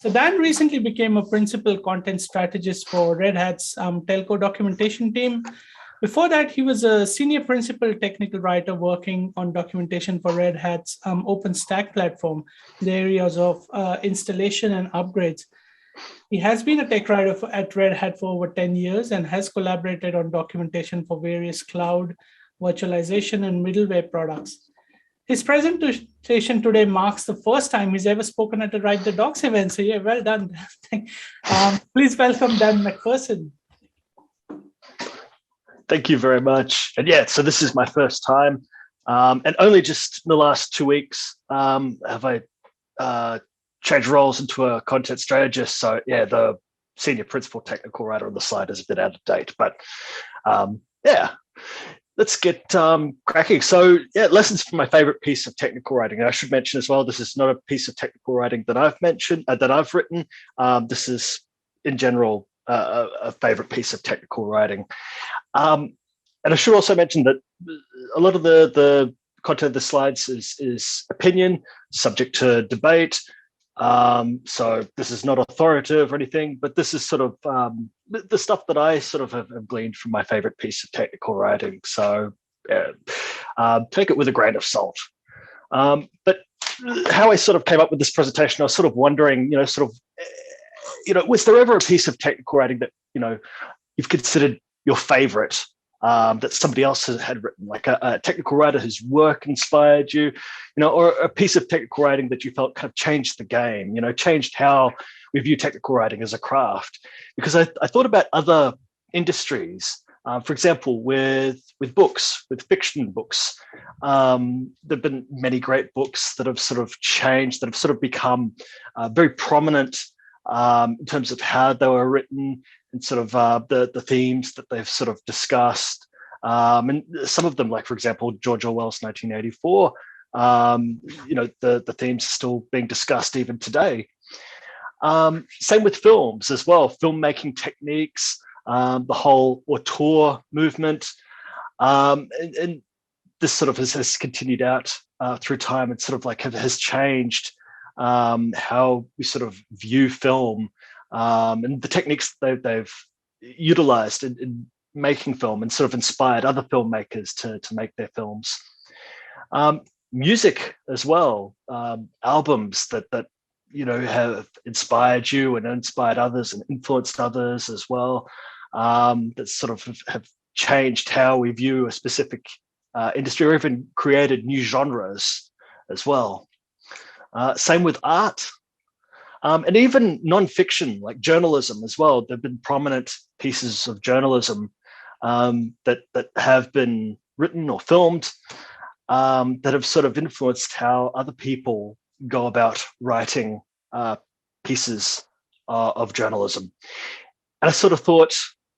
So Dan recently became a principal content strategist for Red Hat's telco documentation team. Before that, he was a senior principal technical writer working on documentation for Red Hat's OpenStack platform, in the areas of installation and upgrades. He has been a tech writer at Red Hat for over 10 years and has collaborated on documentation for various cloud, virtualization, and middleware products. His presentation today marks the first time he's ever spoken at a Write the Docs event. So yeah, well done. Please welcome Dan Macpherson. Thank you very much. And yeah, so this is my first time. And only just in the last 2 weeks have I changed roles into a content strategist. So yeah, the senior principal technical writer on the slide is a bit out of date. But yeah, let's get cracking. So yeah, lessons from my favorite piece of technical writing. And I should mention as well, this is not a piece of technical writing that I've mentioned, that I've written. This is in general a favorite piece of technical writing. And I should also mention that a lot of the content of the slides is opinion, subject to debate. So this is not authoritative or anything, but this is sort of the stuff that I sort of have gleaned from my favorite piece of technical writing. So take it with a grain of salt. But how I sort of came up with this presentation, I was sort of wondering, was there ever a piece of technical writing that, you've considered your favorite, that somebody else had written, like a technical writer whose work inspired you, or a piece of technical writing that you felt kind of changed the game, changed how we view technical writing as a craft? Because I thought about other industries, for example, with books, with fiction books. There've been many great books that have sort of changed, that have sort of become very prominent in terms of how they were written, and sort of the themes that they've sort of discussed. And some of them, like, for example, George Orwell's 1984, the themes are still being discussed even today. Same with films as well, filmmaking techniques, the whole auteur movement. And this sort of has continued out through time, and sort of like has changed how we sort of view film. And the techniques they've utilized in making film, and sort of inspired other filmmakers to make their films. Music as well, albums that have inspired you and inspired others and influenced others as well, that sort of have changed how we view a specific industry, or even created new genres as well. Same with art. And even non-fiction, like journalism as well. There have been prominent pieces of journalism that have been written or filmed that have sort of influenced how other people go about writing pieces of journalism. And I sort of thought,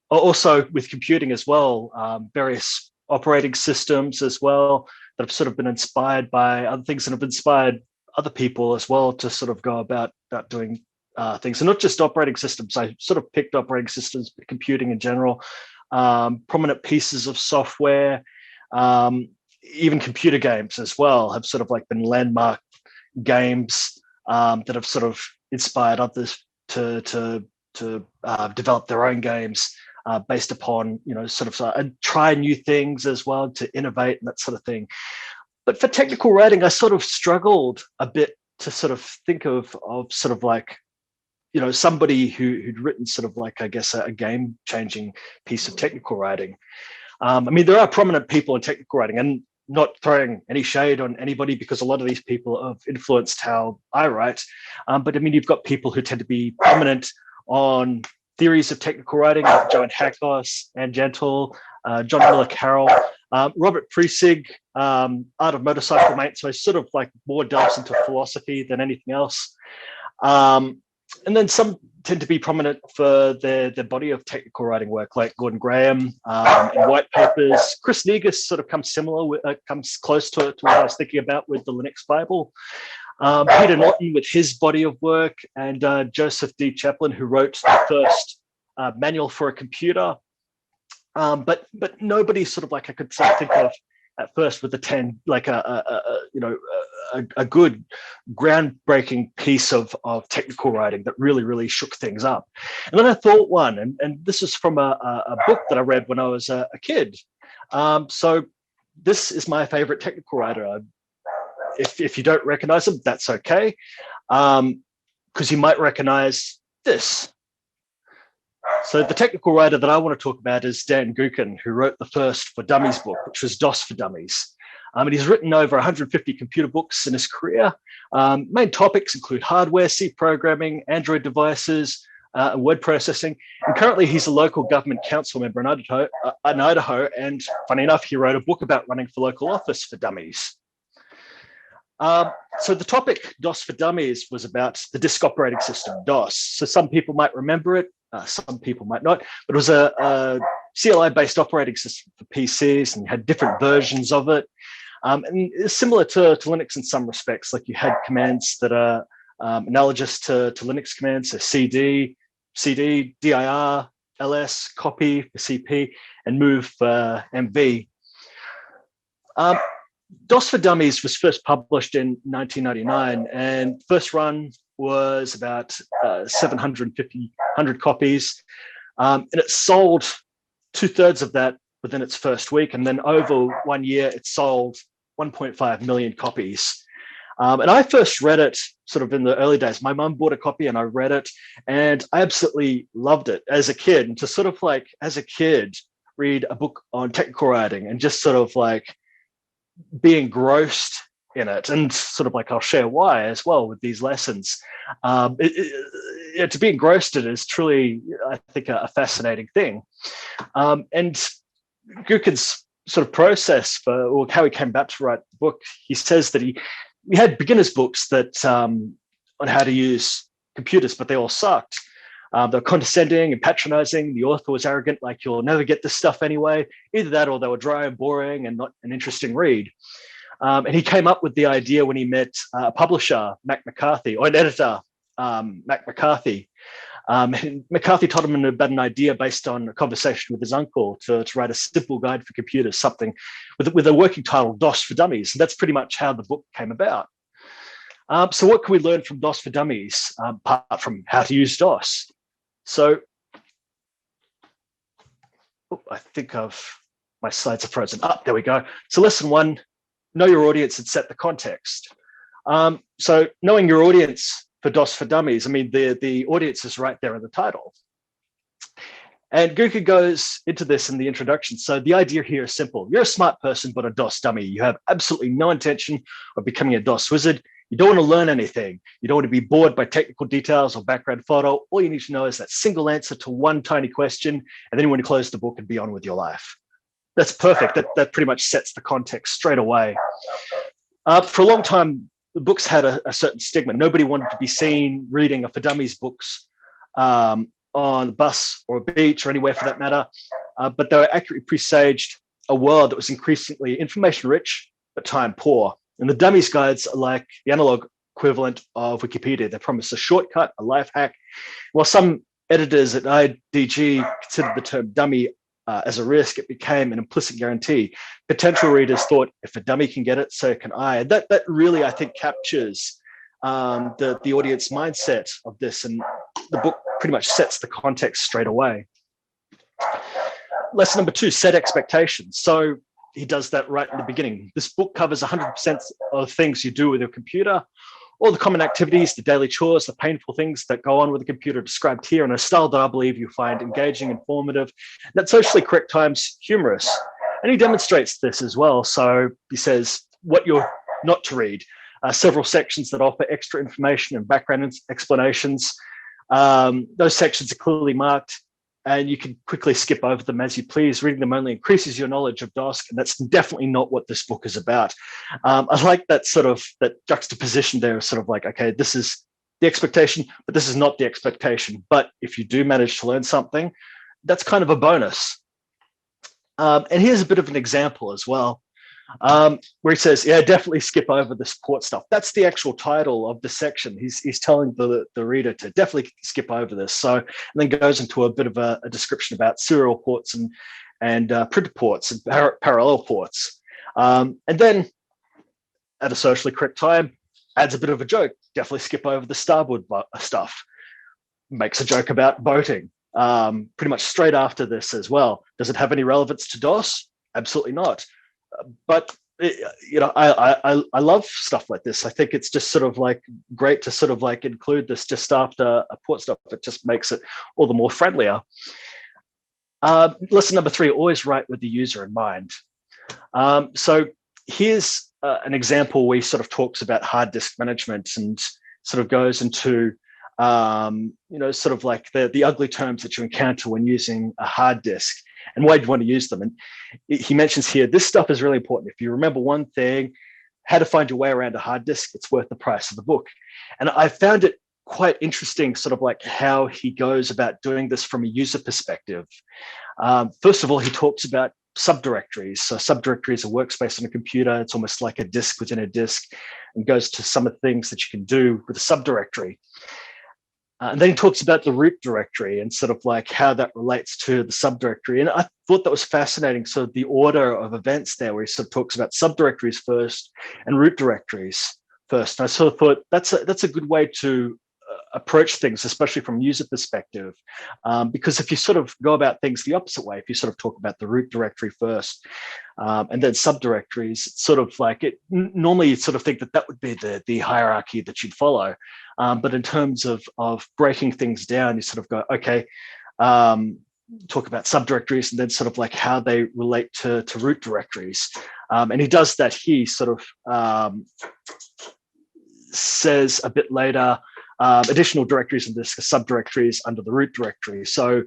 also with computing as well, various operating systems as well that have sort of been inspired by other things, and have inspired other people as well to sort of go about doing things. And not just operating systems. I sort of picked operating systems, but computing in general, prominent pieces of software, even computer games as well have sort of like been landmark games that have sort of inspired others to develop their own games based upon, sort of try new things as well, to innovate and that sort of thing. But for technical writing, I sort of struggled a bit to sort of think of sort of like, somebody who'd written sort of like, I guess, a game-changing piece of technical writing. I mean, there are prominent people in technical writing, and not throwing any shade on anybody, because a lot of these people have influenced how I write. But I mean, you've got people who tend to be prominent on theories of technical writing, like Joan Hackos, Ann Gentle, John Miller Carroll, Robert Priesig, Art of Motorcycle Mate. So sort of like more delves into philosophy than anything else. And then some tend to be prominent for their body of technical writing work, like Gordon Graham in White Papers. Chris Negus sort of comes close to what I was thinking about with the Linux Bible. Peter Norton with his body of work, and Joseph D. Chaplin, who wrote the first manual for a computer. But nobody sort of like I could sort of think of at first with the 10, like a a good groundbreaking piece of technical writing that really shook things up. And then I thought one, and this is from a book that I read when I was a kid. So this is my favorite technical writer. If you don't recognize him, that's okay, because you might recognize this. So the technical writer that I want to talk about is Dan Gookin, who wrote the first For Dummies book, which was DOS for Dummies. And he's written over 150 computer books in his career. Main topics include hardware, C programming, Android devices, and word processing. And currently he's a local government council member in Idaho. And funny enough, he wrote a book about running for local office for dummies. So the topic DOS for Dummies was about the disk operating system, DOS. So some people might remember it, some people might not, but it was a CLI-based operating system for PCs, and you had different versions of it. And it's similar to Linux in some respects, like you had commands that are analogous to Linux commands, so CD, dir, ls, copy for CP, and move for MV. DOS for Dummies was first published in 1999, and first run was about 750 copies, and it sold 2/3 of that within its first week, and then over 1 year it sold 1.5 million copies. And I first read it sort of in the early days. My mum bought a copy and I read it, and I absolutely loved it as a kid. And to sort of like, as a kid, read a book on technical writing and just sort of like be engrossed in it, and sort of like I'll share why as well with these lessons. To be engrossed in it is truly, I think, a fascinating thing. And Gookin's sort of process for, or how he came about to write the book, he says that he had beginners books that on how to use computers, but they all sucked. They were condescending and patronizing. The author was arrogant, like you'll never get this stuff anyway. Either that or they were dry and boring and not an interesting read. And he came up with the idea when he met a publisher, Mac McCarthy, or an editor, Mac McCarthy. And McCarthy told him about an idea based on a conversation with his uncle to write a simple guide for computers, something with a working title, DOS for Dummies. And that's pretty much how the book came about. So what can we learn from DOS for Dummies, apart from how to use DOS? So, I think my slides are frozen. There we go. So lesson 1, know your audience and set the context. So knowing your audience for DOS for Dummies, I mean, the audience is right there in the title. And Gookin goes into this in the introduction. So the idea here is simple. You're a smart person, but a DOS dummy. You have absolutely no intention of becoming a DOS wizard. You don't want to learn anything. You don't want to be bored by technical details or background photo. All you need to know is that single answer to one tiny question, and then you want to close the book and be on with your life. That's perfect. That pretty much sets the context straight away. For a long time, the books had a certain stigma. Nobody wanted to be seen reading a For Dummies books on the bus or a beach or anywhere for that matter, but they were accurately presaged a world that was increasingly information-rich but time-poor. And the Dummies guides are like the analog equivalent of Wikipedia. They promise a shortcut, a life hack. While some editors at IDG considered the term dummy as a risk, it became an implicit guarantee. Potential readers thought, if a dummy can get it, so can I. And that really, I think, captures the audience mindset of this. And the book pretty much sets the context straight away. Lesson number 2, set expectations. So he does that right in the beginning. This book covers 100% of things you do with your computer, all the common activities, the daily chores, the painful things that go on with the computer described here in a style that I believe you find engaging, informative, and at socially correct times, humorous. And he demonstrates this as well. So he says what you're not to read, several sections that offer extra information and background explanations. Those sections are clearly marked, and you can quickly skip over them as you please. Reading them only increases your knowledge of DOS, and that's definitely not what this book is about. I like that sort of that juxtaposition there, sort of like, okay, this is the expectation, but this is not the expectation. But if you do manage to learn something, that's kind of a bonus. And here's a bit of an example as well, where he says, yeah, definitely skip over the support stuff. That's the actual title of the section. He's telling the reader to definitely skip over this. So, and then goes into a bit of a description about serial ports and printer ports and parallel ports. And then at a socially correct time, adds a bit of a joke. Definitely skip over the starboard stuff. Makes a joke about voting. Pretty much straight after this as well. Does it have any relevance to DOS? Absolutely not. But I love stuff like this. I think it's just sort of like great to sort of like include this just after a port stop. It just makes it all the more friendlier. Lesson number 3: always write with the user in mind. So here's an example where he sort of talks about hard disk management and sort of goes into sort of like the ugly terms that you encounter when using a hard disk and why you want to use them. And he mentions here, this stuff is really important. If you remember one thing, how to find your way around a hard disk, it's worth the price of the book. And I found it quite interesting, sort of like how he goes about doing this from a user perspective. First of all, he talks about subdirectories. So subdirectory is a workspace on a computer. It's almost like a disk within a disk, and goes to some of the things that you can do with a subdirectory. And then he talks about the root directory and sort of like how that relates to the subdirectory. And I thought that was fascinating. So the order of events there, where he sort of talks about subdirectories first and root directories first. And I sort of thought that's a good way to approach things, especially from user perspective, because if you sort of go about things the opposite way, if you sort of talk about the root directory first and then subdirectories, it's sort of like it normally you'd sort of think that would be the hierarchy that you'd follow, but in terms of breaking things down, you sort of go, okay, talk about subdirectories and then sort of like how they relate to root directories, and he does that. He sort of says a bit later, additional directories and this subdirectories under the root directory. So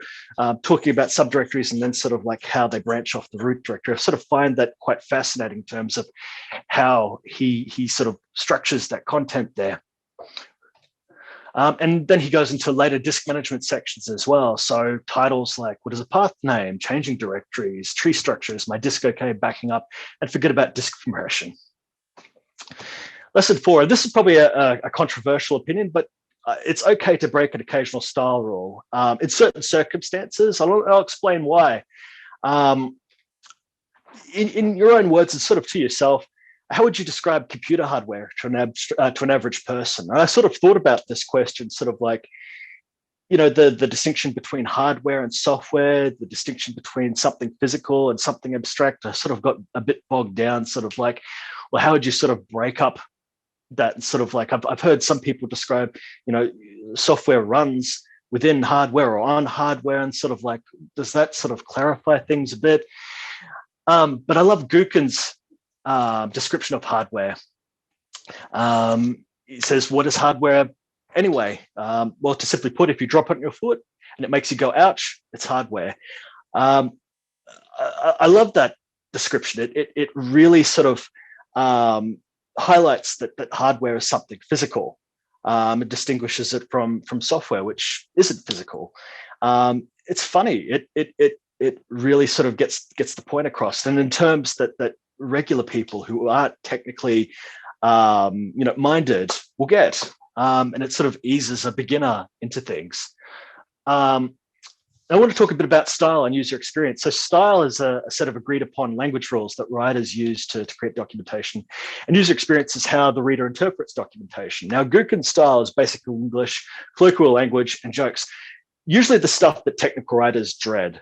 talking about subdirectories and then sort of like how they branch off the root directory, I sort of find that quite fascinating in terms of how he sort of structures that content there. And then he goes into later disk management sections as well. So titles like, what is a path name, changing directories, tree structures, my disk okay, backing up, and forget about disk compression. Lesson 4, this is probably a controversial opinion, but it's okay to break an occasional style rule in certain circumstances. I'll explain why. In your own words and sort of to yourself, how would you describe computer hardware to an average person? And I sort of thought about this question, sort of like, the distinction between hardware and software, the distinction between something physical and something abstract. I sort of got a bit bogged down, sort of like, well, how would you sort of break up that? Sort of like I've heard some people describe, software runs within hardware or on hardware, and sort of like, does that sort of clarify things a bit? But I love Gookin's description of hardware. He says, what is hardware anyway? Well, to simply put, if you drop it on your foot and it makes you go, ouch, it's hardware. I love that description. It really sort of highlights that hardware is something physical. It distinguishes it from software, which isn't physical. It's funny. It really sort of gets the point across. And in terms that regular people who aren't technically minded will get, and it sort of eases a beginner into things. I want to talk a bit about style and user experience. So style is a set of agreed upon language rules that writers use to create documentation. And user experience is how the reader interprets documentation. Now, Gookin's style is basic English, colloquial language, and jokes, usually the stuff that technical writers dread.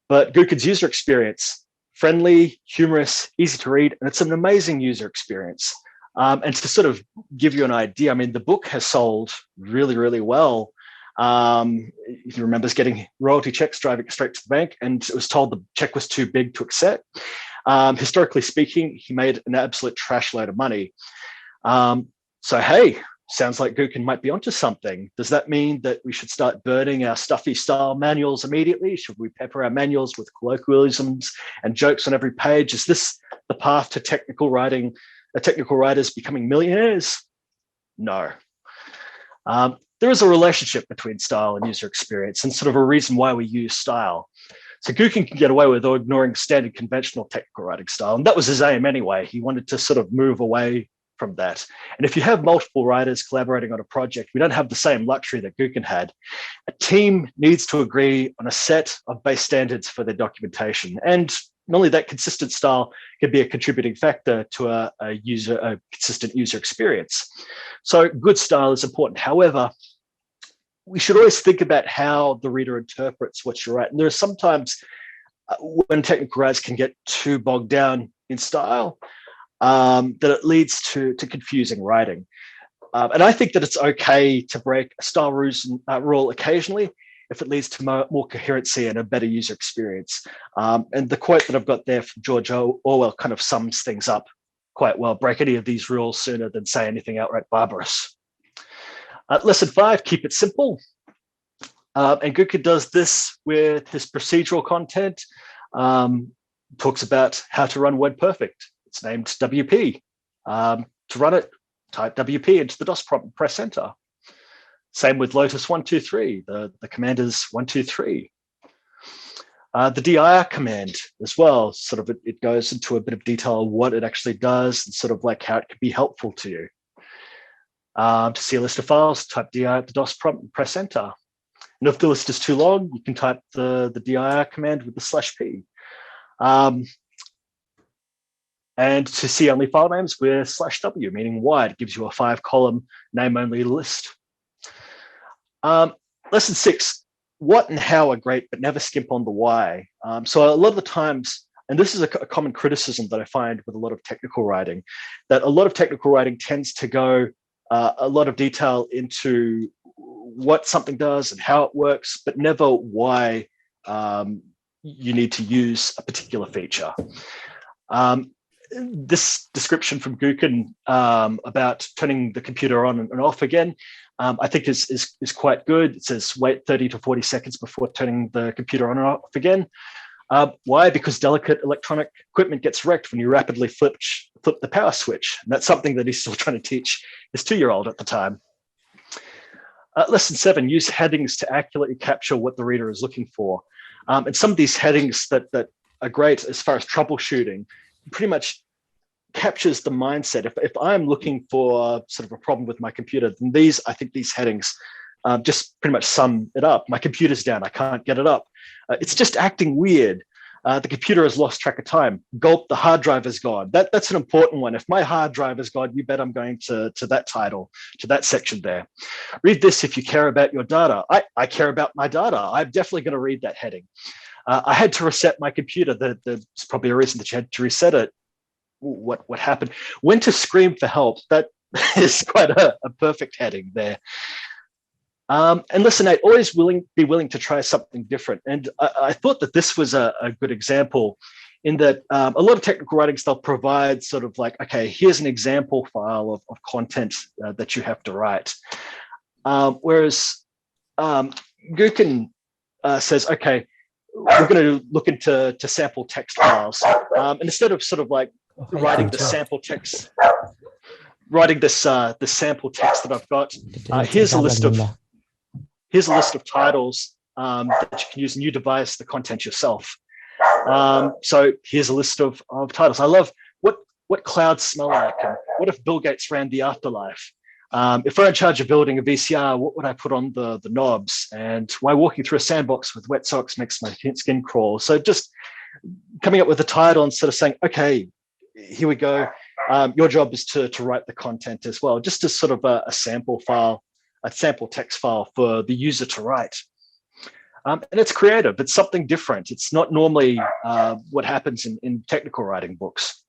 But Gookin's user experience, friendly, humorous, easy to read, and it's an amazing user experience. And to sort of give you an idea, I mean, the book has sold really, really well. He remembers getting royalty checks driving straight to the bank, and it was told the check was too big to accept. Historically speaking, he made an absolute trash load of money. So, hey, sounds like Gookin might be onto something. Does that mean that we should start burning our stuffy style manuals immediately? Should we pepper our manuals with colloquialisms and jokes on every page? Is this the path to technical writers becoming millionaires? No. There is a relationship between style and user experience, and sort of a reason why we use style. So Gookin can get away with ignoring standard conventional technical writing style, and that was his aim anyway. He wanted to sort of move away from that. And if you have multiple writers collaborating on a project, we don't have the same luxury that Gookin had. A team needs to agree on a set of base standards for their documentation. And not only that, consistent style can be a contributing factor to a consistent user experience. So good style is important. However, we should always think about how the reader interprets what you write. And there are sometimes when technical writers can get too bogged down in style, that it leads to confusing writing. And I think that it's okay to break a style rule occasionally if it leads to more coherency and a better user experience. And the quote that I've got there from George Orwell kind of sums things up quite well. Break any of these rules sooner than say anything outright barbarous. Lesson 5, keep it simple. And Guka does this with his procedural content. Talks about how to run WordPerfect. It's named WP. To run it, type WP into the DOS prompt and press enter. Same with Lotus 123. The command is 123. The dir command as well, sort of it goes into a bit of detail on what it actually does and sort of like how it can be helpful to you. To see a list of files, type dir at the DOS prompt and press enter. And if the list is too long, you can type the dir command with the /p. And to see only file names with /w, meaning wide, gives you a 5-column name-only list. Lesson 6, what and how are great, but never skimp on the why. So a lot of the times, and this is a common criticism that I find with a lot of technical writing, that a lot of technical writing tends to go a lot of detail into what something does and how it works, but never why you need to use a particular feature. This description from Guken about turning the computer on and off again, I think is quite good. It says wait 30 to 40 seconds before turning the computer on and off again. Why? Because delicate electronic equipment gets wrecked when you rapidly flip the power switch. And that's something that he's still trying to teach his 2-year-old at the time. Lesson 7, use headings to accurately capture what the reader is looking for. And some of these headings that are great as far as troubleshooting pretty much captures the mindset. If I'm looking for sort of a problem with my computer, then I think these headings just pretty much sum it up. My computer's down, I can't get it up. It's just acting weird. The computer has lost track of time. Gulp, the hard drive is gone. That's an important one. If my hard drive is gone, you bet I'm going to that title, to that section there. Read this if you care about your data. I care about my data. I'm definitely going to read that heading. I had to reset my computer. There's probably a reason that you had to reset it. What happened? When to scream for help. That is quite a perfect heading there. And lesson 8, always be willing to try something different. And I thought that this was a good example in that a lot of technical writings, they'll provide sort of like, okay, here's an example file of content that you have to write. Whereas Guken says, okay, we're going to look into sample text files. And instead of sort of like writing the sample text, the sample text that I've got, here's a list of titles that you can use, and you devise the content yourself. So here's a list of titles. I love what clouds smell like, and what if Bill Gates ran the afterlife? If we're in charge of building a VCR, what would I put on the knobs? And why walking through a sandbox with wet socks makes my skin crawl? So just coming up with a title instead of saying, okay, here we go. Your job is to write the content as well, just as sort of a sample file, a sample text file for the user to write. And it's creative. It's something different. It's not normally what happens in technical writing books.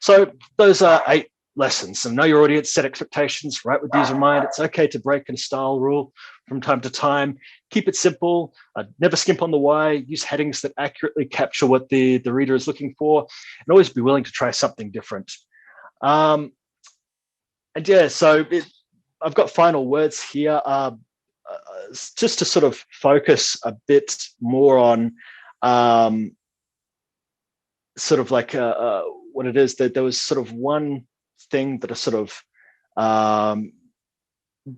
So those are 8 lessons. So know your audience, set expectations, write with user in mind. It's okay to break a style rule from time to time. Keep it simple. Never skimp on the why. Use headings that accurately capture what the reader is looking for, and always be willing to try something different. And yeah, so I've got final words here. Just to sort of focus a bit more on sort of like what it is, that there was sort of one thing that I sort of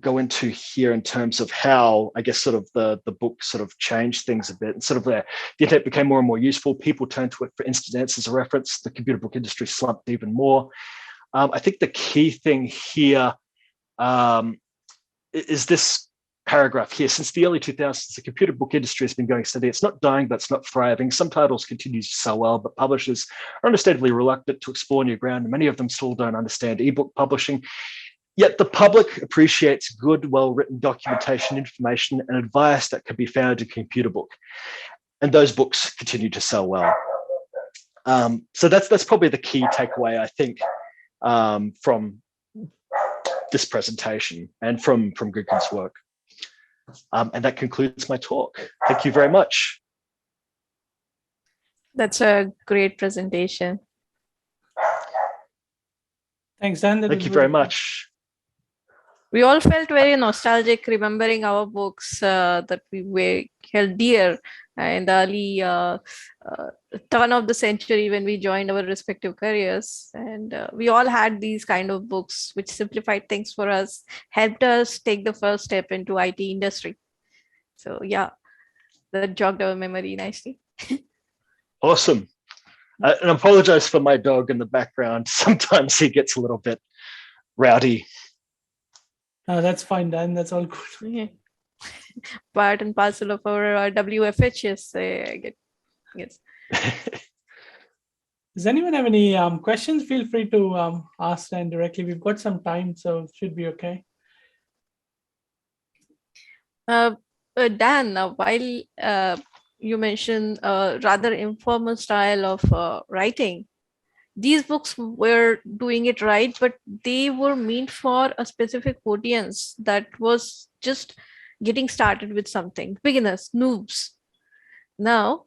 go into here in terms of how I guess sort of the book sort of changed things a bit, and sort of the internet became more and more useful. People turned to it for instant as a reference. The computer book industry slumped even more. I think the key thing here is this paragraph here. Since the early 2000s, the computer book industry has been going steady. It's not dying, but it's not thriving. Some titles continue to sell well, but publishers are understandably reluctant to explore new ground, and many of them still don't understand ebook publishing. Yet the public appreciates good, well-written documentation, information, and advice that can be found in a computer book. And those books continue to sell well. So that's probably the key takeaway, I think, from this presentation and from Guggen's work. And that concludes my talk. Thank you very much. That's a great presentation. Thanks, Dan. Thank you very much. We all felt very nostalgic remembering our books that we held dear in the early turn of the century when we joined our respective careers. And we all had these kind of books which simplified things for us, helped us take the first step into IT industry. So yeah, that jogged our memory nicely. Awesome. And I apologize for my dog in the background. Sometimes he gets a little bit rowdy. That's fine, Dan. That's all good. Okay. Part and parcel of our WFHs, I guess. Does anyone have any questions? Feel free to ask Dan directly. We've got some time, so it should be okay. Dan, while you mentioned a rather informal style of writing, these books were doing it right, but they were meant for a specific audience that was just getting started with something, beginners, noobs. Now,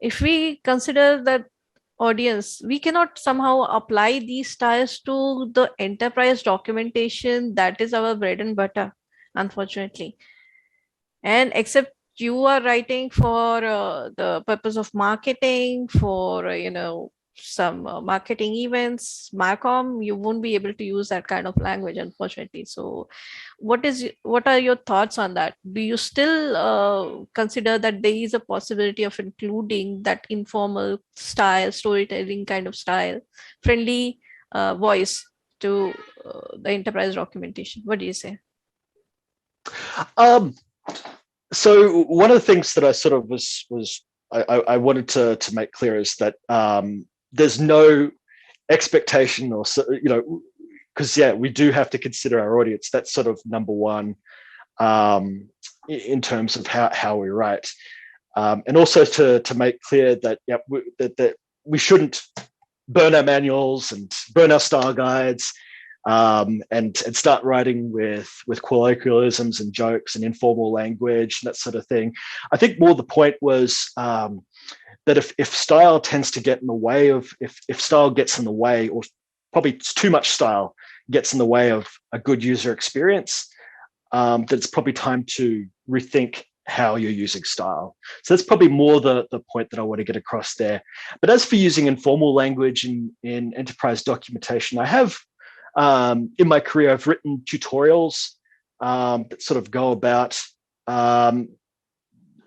if we consider that audience, we cannot somehow apply these styles to the enterprise documentation that is our bread and butter, unfortunately. And except you are writing for the purpose of marketing, for some marketing events, Marcom, you won't be able to use that kind of language, unfortunately. So what are your thoughts on that? Do you still consider that there is a possibility of including that informal style, storytelling kind of style, friendly voice to the enterprise documentation? What do you say? So one of the things that I sort of I wanted to make clear is that there's no expectation or, because we do have to consider our audience. That's sort of number one in terms of how we write. And also to make clear that, that we shouldn't burn our manuals and burn our style guides and start writing with colloquialisms and jokes and informal language and that sort of thing. I think more the point was that if style tends to get in the way of, if style gets in the way, or probably too much style gets in the way of a good user experience, that it's probably time to rethink how you're using style. So that's probably more the point that I want to get across there. But as for using informal language in enterprise documentation, I have, in my career, I've written tutorials that sort of go about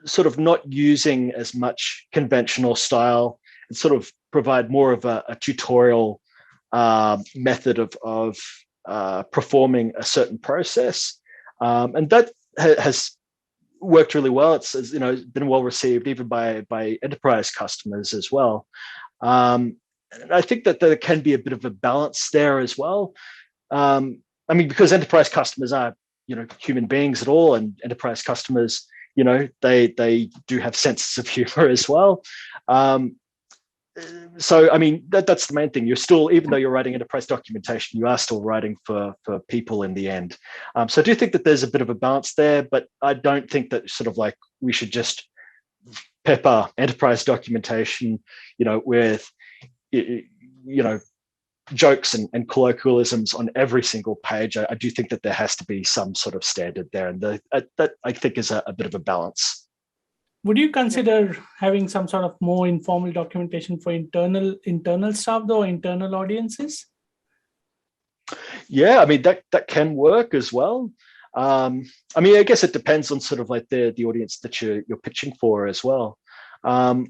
sort of not using as much conventional style and sort of provide more of a tutorial method of performing a certain process. And that has worked really well. It's been well received even by enterprise customers as well. And I think that there can be a bit of a balance there as well. Because enterprise customers are, human beings at all, and enterprise customers, they do have senses of humor as well. So, that's the main thing. You're still, even though you're writing enterprise documentation, you are still writing for people in the end. So I do think that there's a bit of a balance there, but I don't think that sort of like we should just pepper enterprise documentation, with, jokes and colloquialisms on every single page. I do think that there has to be some sort of standard there, and that I think is a bit of a balance. Would you consider having some sort of more informal documentation for internal staff, though, internal audiences? Yeah, that can work as well. I guess it depends on sort of like the audience that you're pitching for as well. I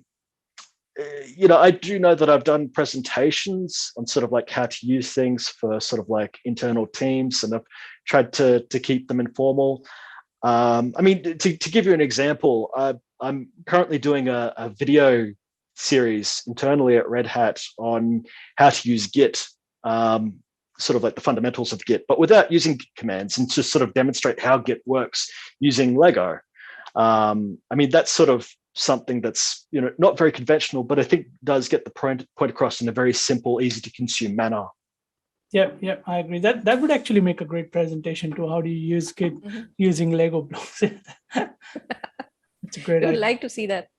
do know that I've done presentations on sort of like how to use things for sort of like internal teams, and I've tried to keep them informal. I mean, to give you an example, I'm currently doing a video series internally at Red Hat on how to use Git, sort of like the fundamentals of Git, but without using Git commands, and to sort of demonstrate how Git works using Lego. I mean, that's sort of something that's, you know, not very conventional, but I think does get the point across in a very simple, easy to consume manner. Yeah, I agree. That would actually make a great presentation to how do you use Git using Lego blocks. It's a great We would idea. like to see that.